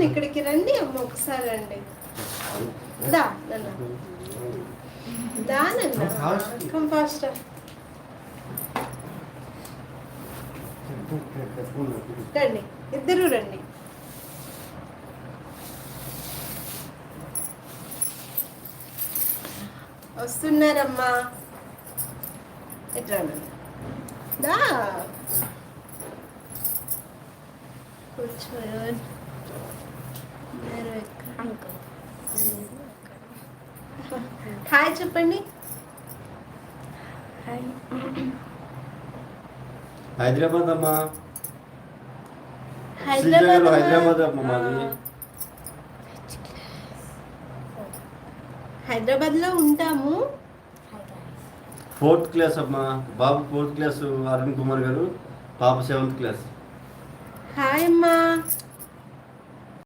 ఇక్కడికి రండి అమ్మ, ఒకసారి రండి. దా నాన్న, దా నాన్న, కమ్ ఫాస్ట్. రండి, ఇద్దరు రండి. వస్తున్నారమ్మా, ఎట్లా దా కూర్చోండి. హాయ్ చెప్పండి. హైదరాబాద్ అమ్మా, హైదరాబాద్ అమ్మా మాది. హైదరాబాద్లో ఉంటాము. 4th క్లాస్ అమ్మా, బాబు 4th క్లాస్, అరుణ్ కుమార్ గారు, పాప 7th క్లాస్. హాయ్ అమ్మా.